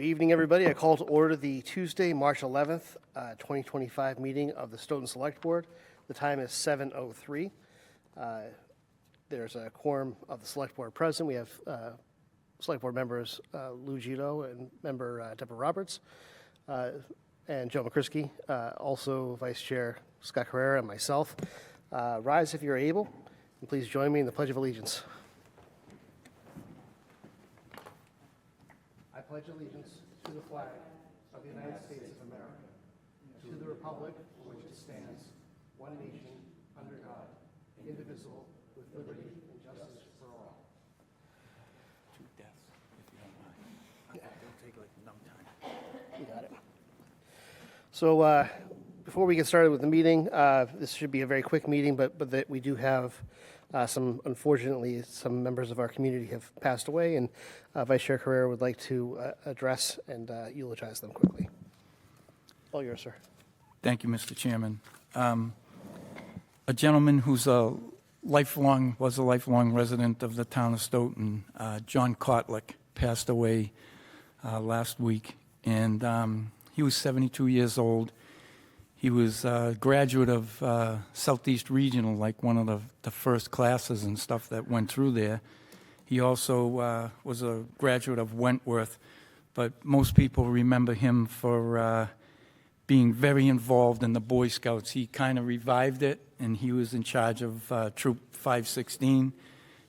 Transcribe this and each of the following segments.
evening, everybody. I call to order the Tuesday, March 11th, 2025 meeting of the Stoughton Select Board. The time is 7:03. There's a quorum of the Select Board present. We have Select Board members Lou Gito and member Deborah Roberts and Joe McCrisky, also Vice Chair Scott Carrera and myself. Rise if you're able, and please join me in the Pledge of Allegiance. I pledge allegiance to the flag of the United States of America, to the republic for which it stands, one nation, under God, indivisible, with liberty and justice for all. 2 deaths, if you don't mind. They'll take like no time. You got it. So before we get started with the meeting, this should be a very quick meeting, but that we do have unfortunately, some members of our community have passed away, and Vice Chair Carrera would like to address and eulogize them quickly. All yours, sir. Thank you, Mr. Chairman. A gentleman who's was a lifelong resident of the town of Stoughton, John Kotlick, passed away last week, and he was 72 years old. He was a graduate of Southeast Regional, like one of the first classes and stuff that went through there. He also was a graduate of Wentworth, but most people remember him for being very involved in the Boy Scouts. He kind of revived it, and he was in charge of Troop 516,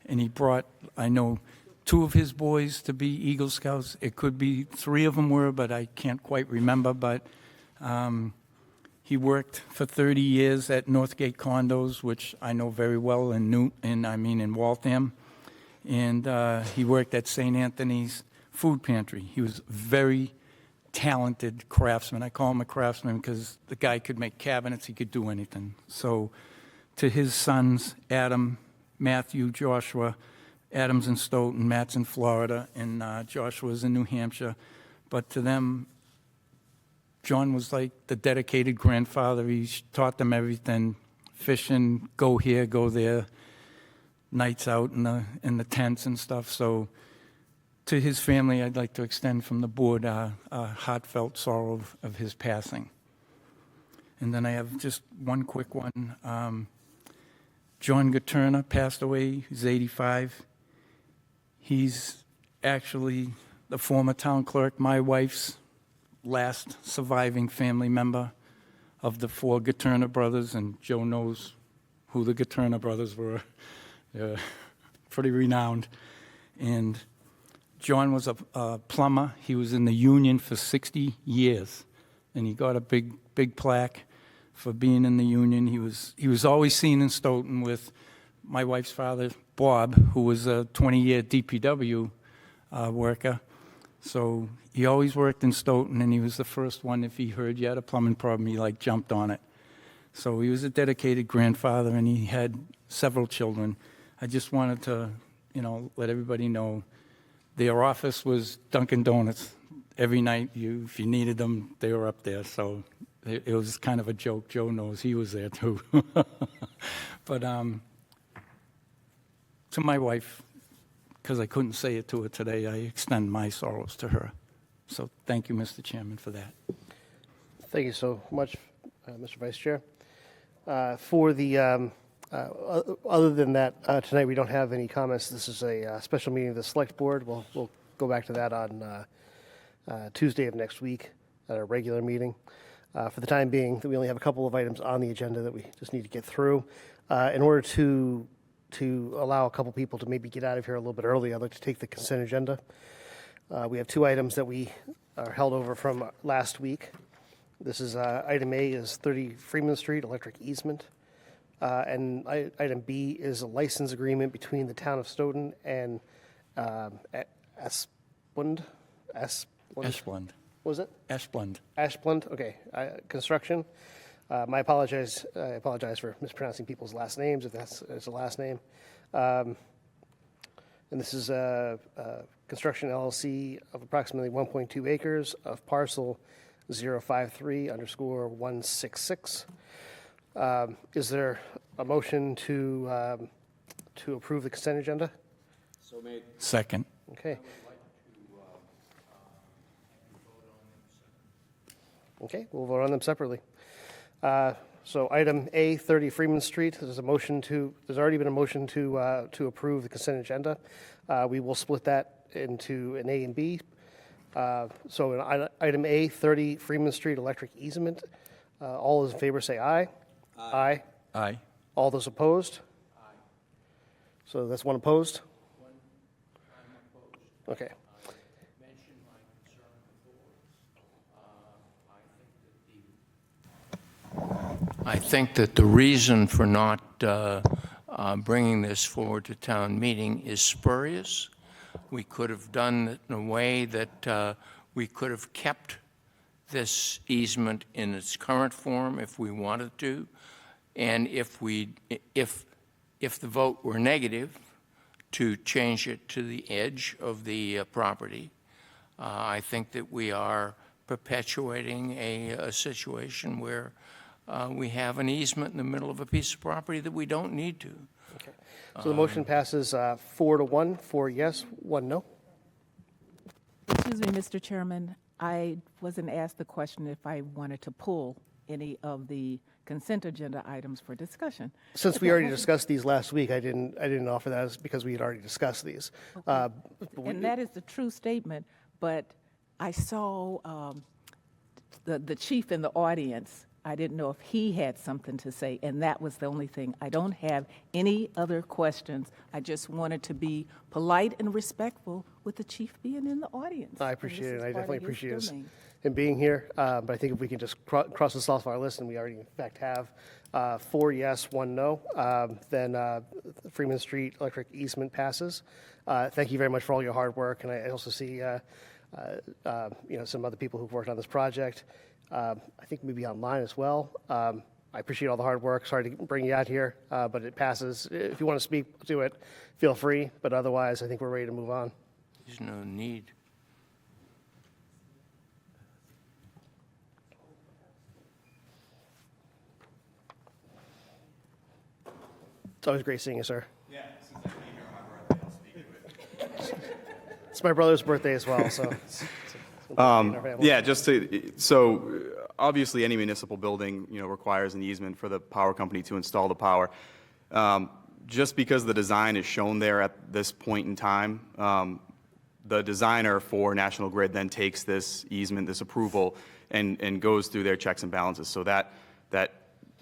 and he brought, I know, 2 of his boys to be Eagle Scouts. It could be 3 of them were, but I can't quite remember, but he worked for 30 years at Northgate Condos, which I know very well in Waltham. And he worked at St. Anthony's Food Pantry. He was a very talented craftsman. I call him a craftsman because the guy could make cabinets. He could do anything. So to his sons, Adam, Matthew, Joshua, Adam's in Stoughton, Matt's in Florida, and Joshua's in New Hampshire. But to them, John was like the dedicated grandfather. He taught them everything, fishing, go here, go there, nights out in the tents and stuff. So to his family, I'd like to extend from the board a heartfelt sorrow of his passing. And then I have just one quick one. John Gaterna passed away. He's 85. He's actually the former town clerk, my wife's last surviving family member of the 4 Gaterna brothers, and Joe knows who the Gaterna brothers were. They're pretty renowned. And John was a plumber. He was in the union for 60 years, and he got a big plaque for being in the union. He was always seen in Stoughton with my wife's father, Bob, who was a 20-year DPW worker. So he always worked in Stoughton, and he was the first one, if he heard you had a plumbing problem, he jumped on it. So he was a dedicated grandfather, and he had several children. I just wanted to, let everybody know their office was Dunkin' Donuts. Every night, if you needed them, they were up there. So it was kind of a joke. Joe knows he was there too. But to my wife, because I couldn't say it to her today, I extend my sorrows to her. So thank you, Mr. Chairman, for that. Thank you so much, Mr. Vice Chair. For the other than that, tonight we don't have any comments. This is a special meeting of the Select Board. We'll go back to that on Tuesday of next week at our regular meeting. For the time being, we only have a couple of items on the agenda that we just need to get through. In order to allow a couple people to maybe get out of here a little bit early, I'd like to take the consent agenda. We have 2 items that we are held over from last week. This is item A is 30 Freeman Street electric easement. And item B is a license agreement between the town of Stoughton and Ashblund. Ashblund. What was it? Ashblund. Ashblund, okay. Construction. I apologize for mispronouncing people's last names, if that's a last name. And this is construction LLC of approximately 1.2 acres of parcel 053_166. Is there a motion to approve the consent agenda? So made. Second. Okay. Okay, we'll vote on them separately. So item A, 30 Freeman Street, there's already been a motion to approve the consent agenda. We will split that into an A and B. So in item A, 30 Freeman Street electric easement, all those in favor say aye. Aye. Aye. All those opposed? Aye. So that's one opposed? I'm opposed. Okay. Mentioned my concern before. I think that the reason for not bringing this forward to town meeting is spurious. We could have done it in a way that we could have kept this easement in its current form if we wanted to, and if the vote were negative, to change it to the edge of the property. I think that we are perpetuating a situation where we have an easement in the middle of a piece of property that we don't need to. Okay. So the motion passes 4-1, 4 yes, 1 no. Excuse me, Mr. Chairman. I wasn't asked the question if I wanted to pull any of the consent agenda items for discussion. Since we already discussed these last week, I didn't offer that because we had already discussed these. And that is the true statement, but I saw the chief in the audience. I didn't know if he had something to say, and that was the only thing. I don't have any other questions. I just wanted to be polite and respectful with the chief being in the audience. I appreciate it. I definitely appreciate domain. him being here. But I think if we can just cross this off our list, and we already in fact have 4 yes, 1 no, then Freeman Street electric easement passes. Thank you very much for all your hard work, and I also see some other people who've worked on this project. I think maybe online as well. I appreciate all the hard work. Sorry to bring you out here, but it passes. If you want to speak to it, feel free. But otherwise, I think we're ready to move on. There's no need. It's always great seeing you, sir. Yeah, since I came here on my birthday, I'll speak to it. It's my brother's birthday as well, so. So obviously any municipal building, requires an easement for the power company to install the power. Just because the design is shown there at this point in time, the designer for National Grid then takes this easement, this approval, and goes through their checks and balances. So that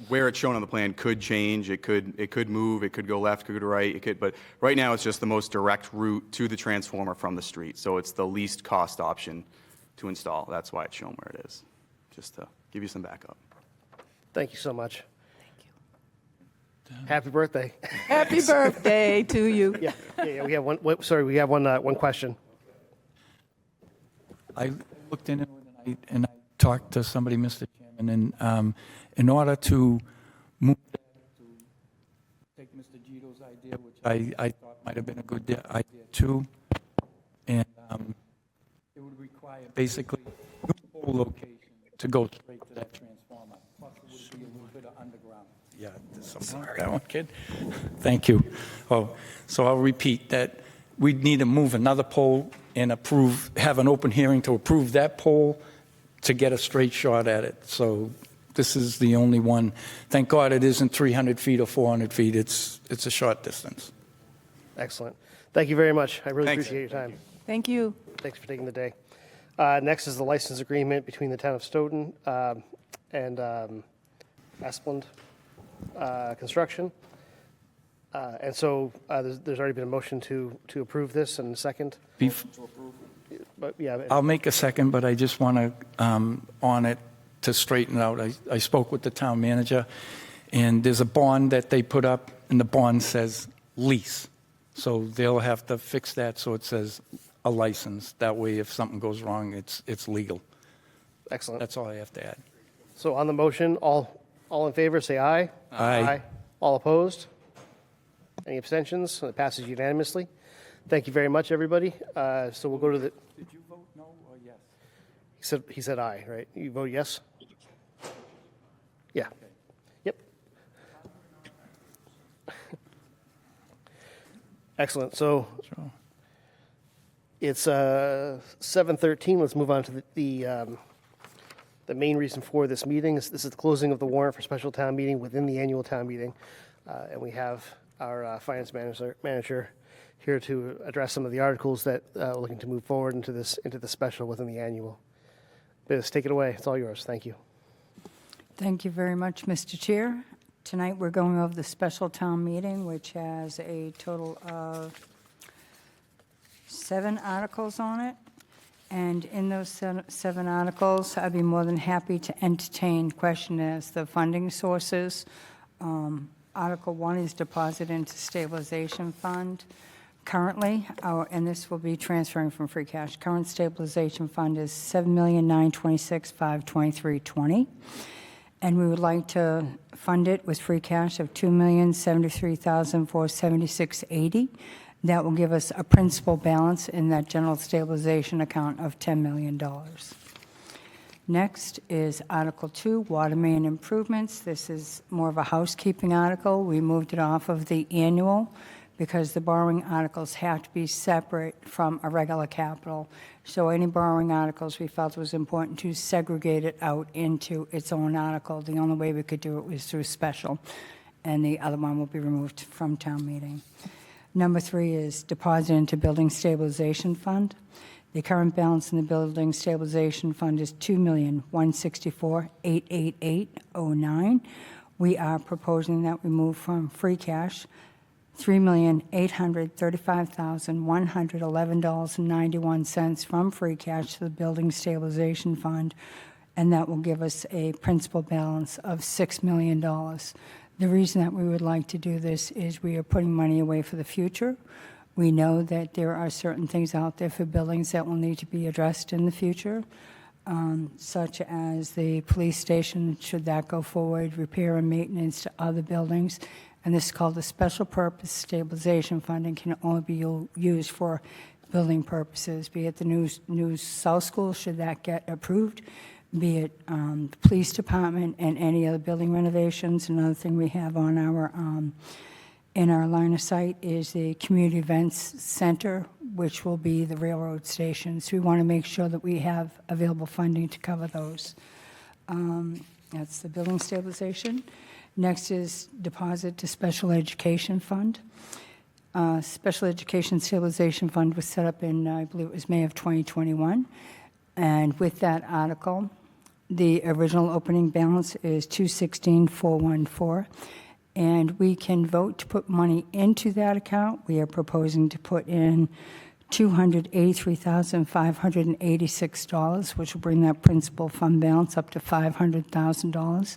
where it's shown on the plan could change, it could move, it could go left, could go right, but right now it's just the most direct route to the transformer from the street. So it's the least cost option to install. That's why it's shown where it is, just to give you some backup. Thank you so much. Thank you. Happy birthday. Happy birthday to you. Yeah, we have one. Sorry, we have one question. I looked into it and I talked to somebody, Mr. Chairman, and in order to move that, to take Mr. Gito's idea, which I thought might have been a good idea too, and it would require basically new pole location to go straight to that transformer. Plus, it would be a little bit of underground. Yeah, there's something like that one, kid. Thank you. Oh, so I'll repeat that. We'd need to move another pole and have an open hearing to approve that pole to get a straight shot at it. So this is the only one. Thank God it isn't 300 feet or 400 feet. It's a short distance. Excellent. Thank you very much. I really Thanks. appreciate your time. Thank you. Thanks for taking the day. Next is the license agreement between the town of Stoughton and Asplund Construction. And so there's already been a motion to approve this and a second. But yeah, I'll make a second, but I just want to, on it, to straighten it out. I spoke with the town manager, and there's a bond that they put up, and the bond says lease. So they'll have to fix that so it says a license. That way, if something goes wrong, it's legal. excellent. That's all I have to add. So on the motion, all in favor, say aye. Aye. All opposed? Any abstentions? So it passes unanimously. Thank you very much, everybody. So we'll go to the. Did you vote no or yes? He said aye, right? You vote yes? Yeah. Yep. Excellent. So Sure. it's 7:13. Let's move on to the The main reason for this meeting is this is the closing of the warrant for special town meeting within the annual town meeting. And we have our finance manager here to address some of the articles that we're looking to move forward into the special within the annual. Biz, take it away. It's all yours. Thank you. Thank you very much, Mr. Chair. Tonight, we're going over the special town meeting, which has a total of 7 articles on it. And in those 7 articles, I'd be more than happy to entertain question as the funding sources. Article 1 is deposit into stabilization fund. Currently, and this will be transferring from free cash, current stabilization fund is $7,926,523.20. And we would like to fund it with free cash of $2,073,476.80. That will give us a principal balance in that general stabilization account of $10 million. Next is Article 2, water main improvements. This is more of a housekeeping article. We moved it off of the annual because the borrowing articles have to be separate from a regular capital. So any borrowing articles, we felt it was important to segregate it out into its own article. The only way we could do it was through special, and the other one will be removed from town meeting. Number 3 is deposit into building stabilization fund. The current balance in the building stabilization fund is $2,164,888.09. We are proposing that we move from free cash $3,835,111.91 from free cash to the building stabilization fund, and that will give us a principal balance of $6 million. The reason that we would like to do this is we are putting money away for the future. We know that there are certain things out there for buildings that will need to be addressed in the future, such as the police station, should that go forward, repair and maintenance to other buildings. And this is called the Special Purpose Stabilization Fund and can only be used for building purposes, be it the new South School, should that get approved, be it the police department and any other building renovations. Another thing we have on our in our line of sight is the Community Events Center, which will be the railroad station. So we want to make sure that we have available funding to cover those. That's the building stabilization. Next is deposit to special education fund. Special Education Stabilization Fund was set up in, I believe it was May of 2021. And with that article, the original opening balance is $216,414. And we can vote to put money into that account. We are proposing to put in $283,586, which will bring that principal fund balance up to $500,000.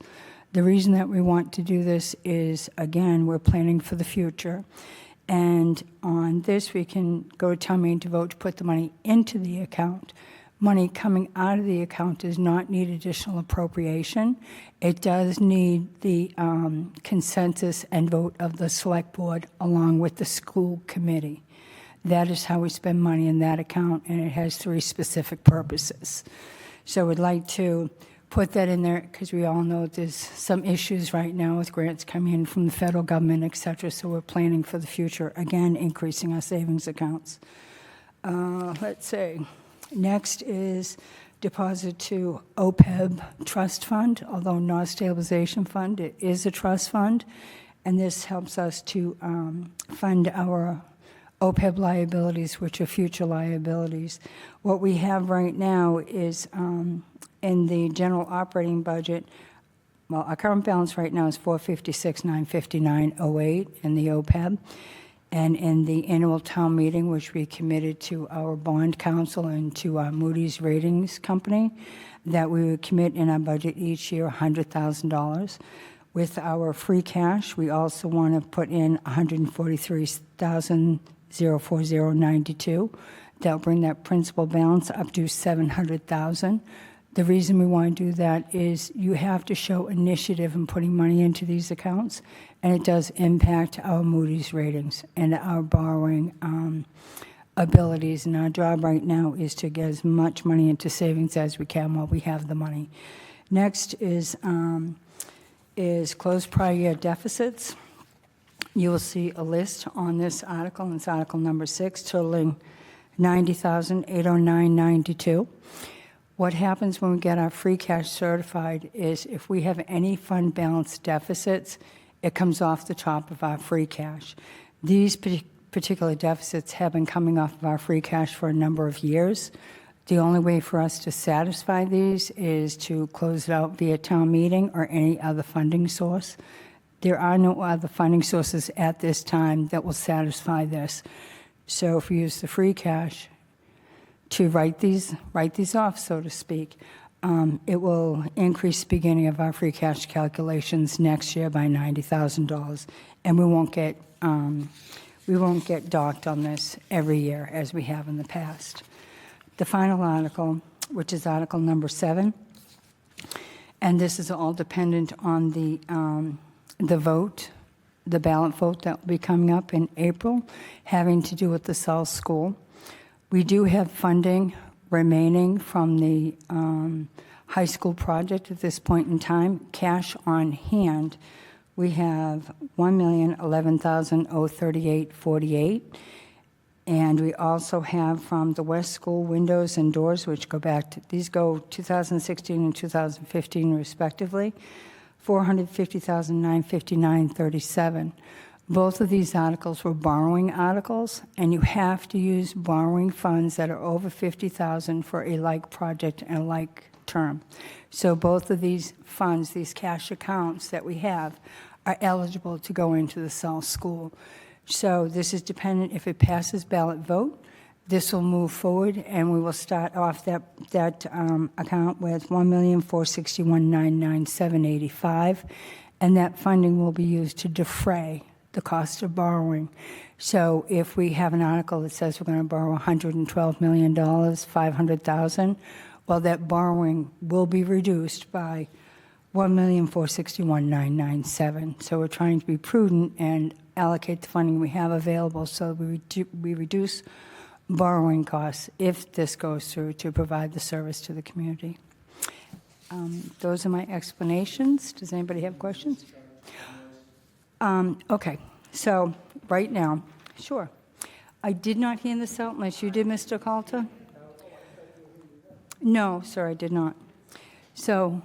The reason that we want to do this is, again, we're planning for the future. And on this, we can go to town meeting to vote to put the money into the account. Money coming out of the account does not need additional appropriation. It does need the consensus and vote of the select board along with the school committee. That is how we spend money in that account, and it has 3 specific purposes. So we'd like to put that in there because we all know there's some issues right now with grants coming in from the federal government, et cetera. So we're planning for the future, again, increasing our savings accounts. Let's see. Next is deposit to OPEB trust fund, although not a stabilization fund, it is a trust fund. And this helps us to fund our OPEB liabilities, which are future liabilities. What we have right now is in the general operating budget, well, our current balance right now is $456,959.08 in the OPEB. And in the annual town meeting, which we committed to our bond council and to our Moody's ratings company, that we would commit in our budget each year $100,000. With our free cash, we also want to put in $143,040.92. That'll bring that principal balance up to $700,000. The reason we want to do that is you have to show initiative in putting money into these accounts, and it does impact our Moody's ratings and our borrowing abilities. And our job right now is to get as much money into savings as we can while we have the money. Next is closed prior year deficits. You will see a list on this article, and it's article number 6, totaling $90,809.92. What happens when we get our free cash certified is if we have any fund balance deficits, it comes off the top of our free cash. These particular deficits have been coming off of our free cash for a number of years. The only way for us to satisfy these is to close it out via town meeting or any other funding source. There are no other funding sources at this time that will satisfy this. So if we use the free cash to write these off, so to speak, it will increase the beginning of our free cash calculations next year by $90,000, and we won't get docked on this every year as we have in the past. The final article, which is Article number 7, and this is all dependent on the vote, the ballot vote that will be coming up in April, having to do with the South School. We do have funding remaining from the high school project at this point in time. Cash on hand, we have $1,011,038.48. And we also have from the West School windows and doors, which go back to, these go 2016 and 2015 respectively, $450,959.37. Both of these articles were borrowing articles, and you have to use borrowing funds that are over $50,000 for a like project and a like term. So both of these funds, these cash accounts that we have, are eligible to go into the South School. So this is dependent, if it passes ballot vote, this will move forward, and we will start off that account with $1,461,997.85, and that funding will be used to defray the cost of borrowing. So if we have an article that says we're going to borrow $112 million, $500,000, well, that borrowing will be reduced by $1,461,997. So we're trying to be prudent and allocate the funding we have available so we reduce borrowing costs if this goes through to provide the service to the community. Those are my explanations. Does anybody have questions? Okay, so right now, sure. I did not hand this out unless you did, Mr. Calta? No, sir, I did not. So,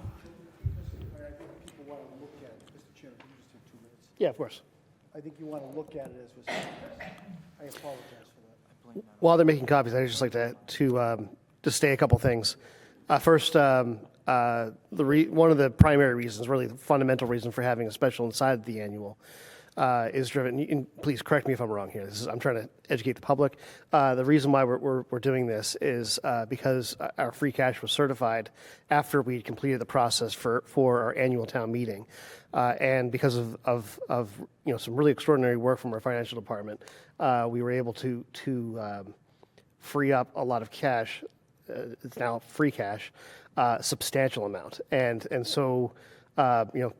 Yeah, of course. I think you want to look at it as was. I apologize for that. While they're making copies, I'd just like to just say a couple things. First, one of the primary reasons, really the fundamental reason for having a special inside the annual, is driven. And please correct me if I'm wrong here. I'm trying to educate the public. The reason why we're doing this is because our free cash was certified after we completed the process for our annual town meeting, and because of some really extraordinary work from our financial department, we were able to free up a lot of cash. It's now free cash, substantial amount, and so I think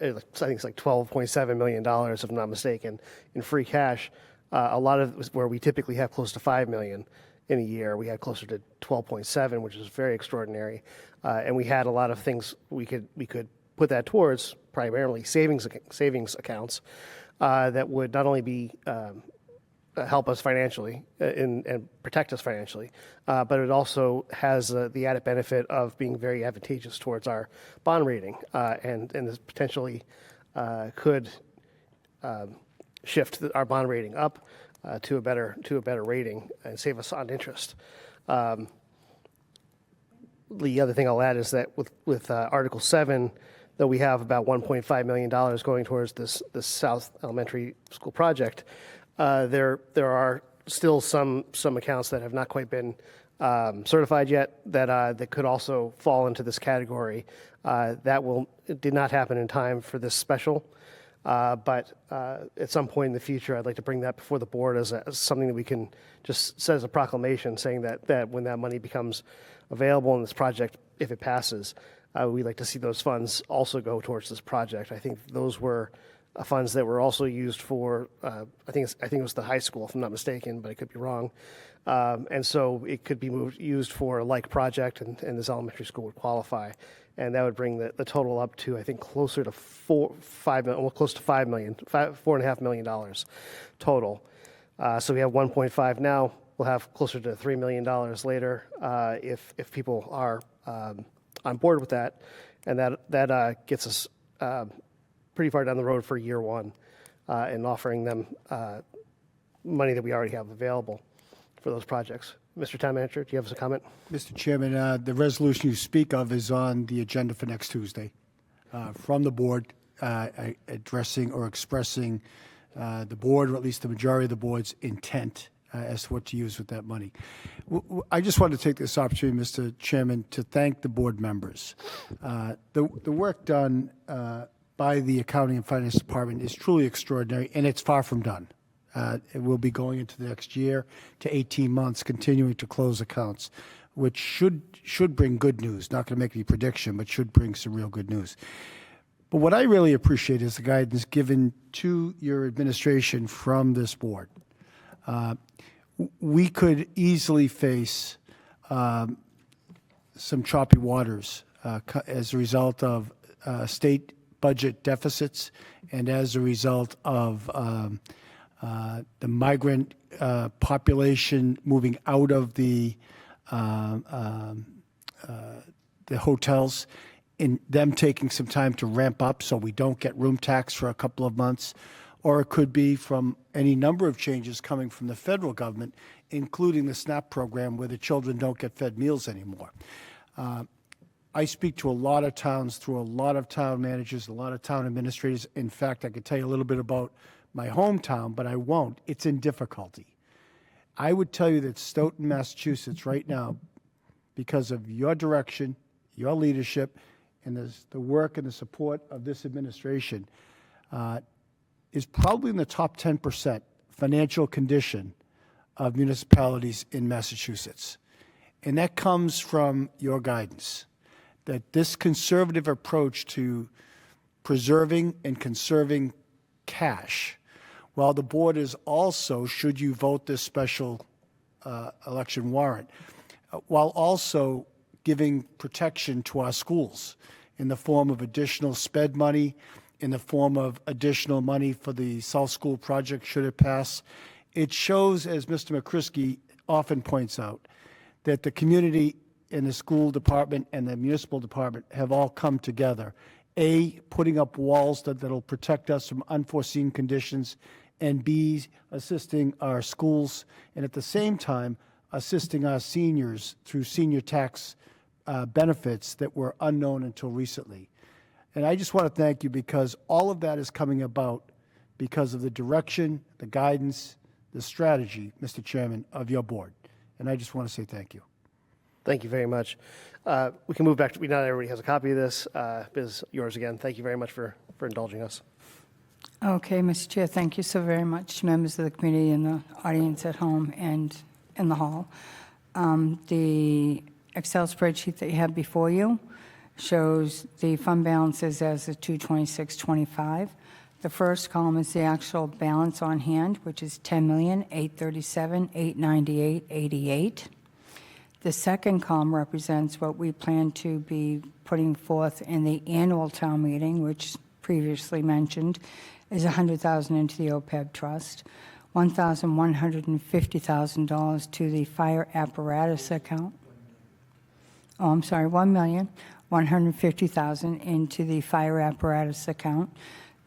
it's like $12.7 million, if I'm not mistaken, in free cash. A lot of it was where we typically have close to $5 million in a year. We had closer to 12.7, which is very extraordinary, and we had a lot of things we could put that towards, primarily savings accounts that would not only be help us financially and protect us financially, but it also has the added benefit of being very advantageous towards our bond rating, and this potentially could shift our bond rating up to a better rating and save us on interest. The other thing I'll add is that with Article 7, though we have about $1.5 million going towards this South Elementary School project, there are still some accounts that have not quite been certified yet that could also fall into this category. It did not happen in time for this special, but at some point in the future, I'd like to bring that before the board as something that we can just set as a proclamation, saying that when that money becomes available in this project, if it passes, we'd like to see those funds also go towards this project. I think those were funds that were also used for, I think it was the high school, if I'm not mistaken, but I could be wrong. And so it could be used for a like project, and this elementary school would qualify. And that would bring the total up to, I think, closer to almost close to $4.5 million total. So we have 1.5 now. We'll have closer to $3 million later if people are on board with that, and that gets us pretty far down the road for year one, and offering them money that we already have available for those projects. Mr. Town Manager, do you have a comment? Mr. Chairman, the resolution you speak of is on the agenda for next Tuesday from the board, addressing or expressing the board, or at least the majority of the board's intent as to what to use with that money. I just wanted to take this opportunity, Mr. Chairman, to thank the board members. The work done by the Accounting and Finance Department is truly extraordinary, and it's far from done. It will be going into the next year to 18 months, continuing to close accounts, which should bring good news. Not going to make any prediction, but should bring some real good news. But what I really appreciate is the guidance given to your administration from this board. We could easily face some choppy waters as a result of state budget deficits and as a result of the migrant population moving out of the hotels, in them taking some time to ramp up so we don't get room tax for a couple of months, or it could be from any number of changes coming from the federal government, including the SNAP program where the children don't get fed meals anymore. I speak to a lot of towns, through a lot of town managers, a lot of town administrators. In fact, I could tell you a little bit about my hometown, but I won't. It's in difficulty. I would tell you that Stoughton, Massachusetts, right now, because of your direction, your leadership, and the work and the support of this administration, is probably in the top 10% financial condition of municipalities in Massachusetts. And that comes from your guidance, that this conservative approach to preserving and conserving cash, while the board is also, should you vote this special election warrant, while also giving protection to our schools in the form of additional SPED money, in the form of additional money for the South School project, should it pass. It shows, as Mr. McCrisky often points out, that the community and the school department and the municipal department have all come together. A, putting up walls that'll protect us from unforeseen conditions, and B, assisting our schools, and at the same time, assisting our seniors through senior tax benefits that were unknown until recently. And I just want to thank you, because all of that is coming about because of the direction, the guidance, the strategy, Mr. Chairman, of your board. And I just want to say thank you. Thank you very much. We can move back to, not everybody has a copy of this. Biz, yours again. Thank you very much for indulging us. Okay, Mr. Chair, thank you so very much to members of the committee and the audience at home and in the hall. The Excel spreadsheet that you have before you shows the fund balances as of 2/26/25. The first column is the actual balance on hand, which is $10,837,898.88. The second column represents what we plan to be putting forth in the annual town meeting, which previously mentioned is $100,000 into the OPEB trust, $1,150,000 to the fire apparatus account. Oh, I'm sorry, $1,150,000 into the fire apparatus account.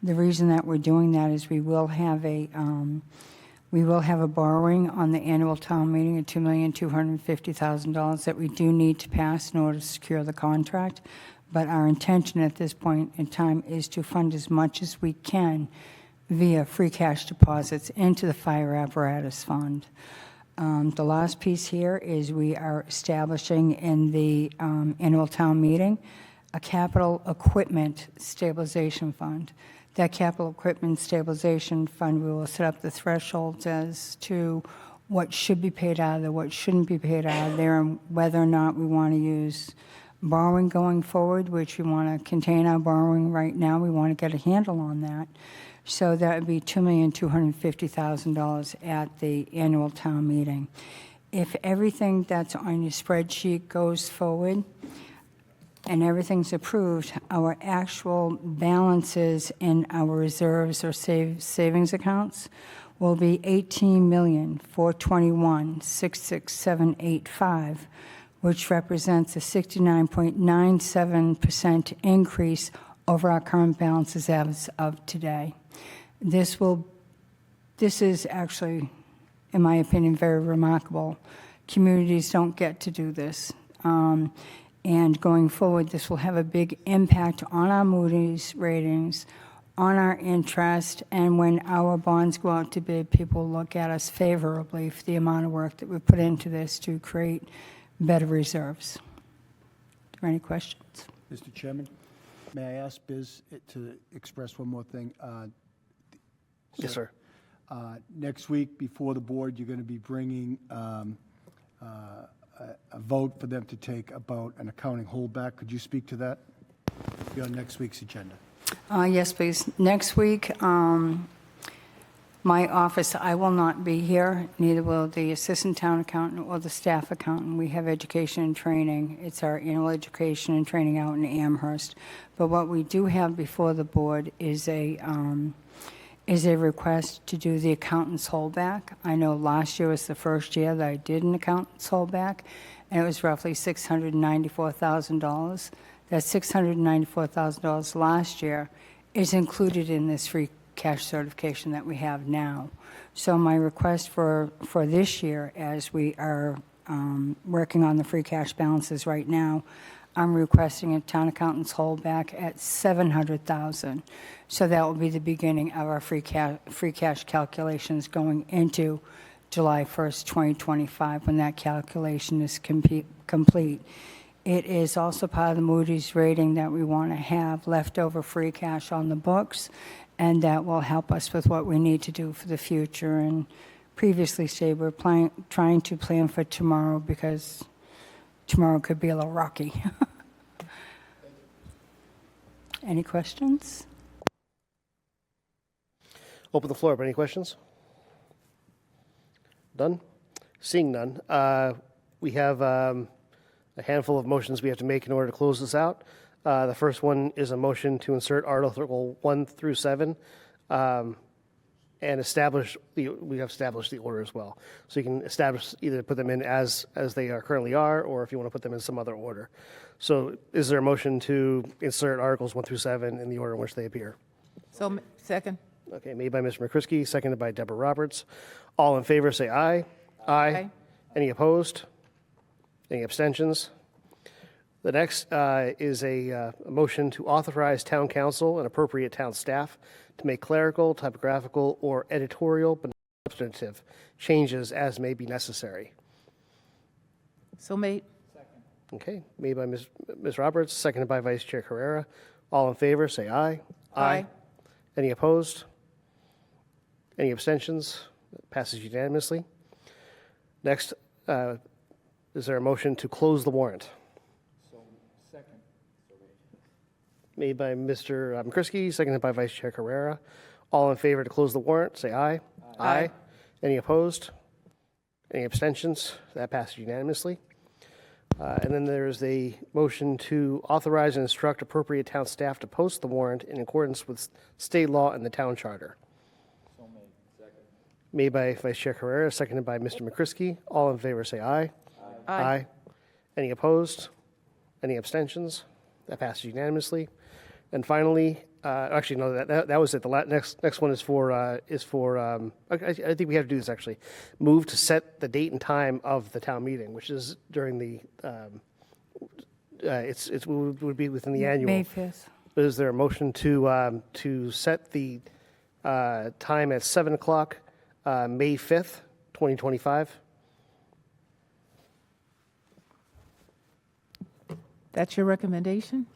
The reason that we're doing that is we will have a borrowing on the annual town meeting of $2,250,000 that we do need to pass in order to secure the contract. But our intention at this point in time is to fund as much as we can via free cash deposits into the fire apparatus fund. The last piece here is we are establishing in the annual town meeting a capital equipment stabilization fund. That capital equipment stabilization fund, we will set up the thresholds as to what should be paid out of there, what shouldn't be paid out of there, and whether or not we want to use borrowing going forward, which we want to contain our borrowing right now. We want to get a handle on that. So that would be $2,250,000 at the annual town meeting. If everything that's on your spreadsheet goes forward and everything's approved, our actual balances in our reserves or savings accounts will be $18,421,66785, which represents a 69.97% increase over our current balances as of today. This is actually, in my opinion, very remarkable. Communities don't get to do this. And going forward, this will have a big impact on our Moody's ratings, on our interest, and when our bonds go out to bid, people look at us favorably for the amount of work that we put into this to create better reserves. Are there any questions? Mr. Chairman, may I ask Biz to express one more thing? Yes, sir. Next week, before the board, you're going to be bringing a vote for them to take about an accounting holdback. Could you speak to that? Be on next week's agenda. Yes, please. Next week, my office, I will not be here, neither will the assistant town accountant or the staff accountant. We have education and training. It's our annual education and training out in Amherst. But what we do have before the board is a request to do the accountant's holdback. I know last year was the first year that I did an accountant's holdback, and it was roughly $694,000. That $694,000 last year is included in this free cash certification that we have now. So my request for this year, as we are working on the free cash balances right now, I'm requesting a town accountant's holdback at $700,000. So that will be the beginning of our free cash calculations going into July 1st, 2025, when that calculation is complete. It is also part of the Moody's rating that we want to have leftover free cash on the books, and that will help us with what we need to do for the future. And previously stated, we're trying to plan for tomorrow because tomorrow could be a little rocky. Any questions? Open the floor. Any questions? Done? Seeing none, we have a handful of motions we have to make in order to close this out. The first one is a motion to insert Article 1 through 7 and we have established the order as well. So you can establish, either put them in as they currently are, or if you want to put them in some other order. So is there a motion to insert Articles 1 through 7 in the order in which they appear? So, second. Okay, made by Mr. McCrisky, seconded by Deborah Roberts. All in favor, say aye. Aye. Any opposed? Any abstentions? The next is a motion to authorize town council and appropriate town staff to make clerical, typographical, or editorial, but not substantive changes as may be necessary. So made. Okay, made by Ms. Roberts, seconded by Vice Chair Carrera. All in favor, say aye. Aye. Any opposed? Any abstentions? Passes unanimously. Next, is there a motion to close the warrant? Second. Made by Mr. McCrisky, seconded by Vice Chair Carrera. All in favor to close the warrant, say aye. Aye. Any opposed? Any abstentions? That passes unanimously. And then there's a motion to authorize and instruct appropriate town staff to post the warrant in accordance with state law and the town charter. So made. Second. Made by Vice Chair Carrera, seconded by Mr. McCrisky. All in favor say aye. Aye. Any opposed? Any abstentions? That passes unanimously. And finally, actually, no, that was it. The next one is for I think we have to do this actually. Move to set the date and time of the town meeting, which is during the, it would be within the annual. May 5th. Is there a motion to set the time at 7 o'clock, May 5th, 2025? That's your recommendation?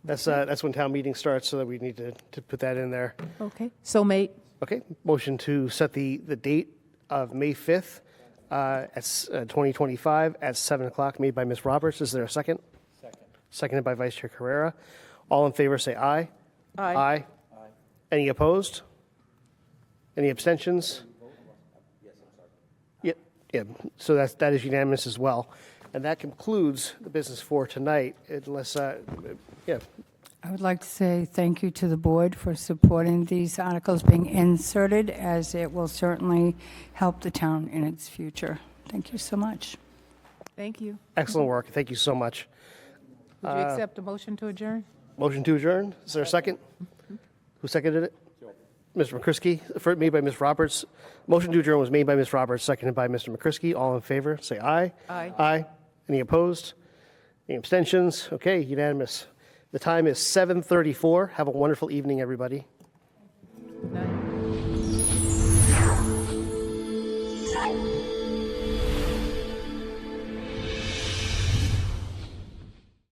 That's when town meeting starts, so that we need to put that in there. Okay. So made. Okay, motion to set the date of May 5th at 2025 at 7 o'clock, made by Ms. Roberts. Is there a second? Second. Seconded by Vice Chair Carrera. All in favor say aye. Aye. Aye. Any opposed? Any abstentions? Yeah, so that is unanimous as well. And that concludes the business for tonight, unless, yeah. I would like to say thank you to the board for supporting these articles being inserted, as it will certainly help the town in its future. Thank you so much. Thank you. Excellent work. Thank you so much. Would you accept a motion to adjourn? Motion to adjourn. Is there a second? Who seconded it? Mr. McCrisky, made by Ms. Roberts. Motion to adjourn was made by Ms. Roberts, seconded by Mr. McCrisky. All in favor, say aye. Aye. Aye. Any opposed? Any abstentions? Okay, unanimous. The time is 7:34. Have a wonderful evening, everybody. Good night.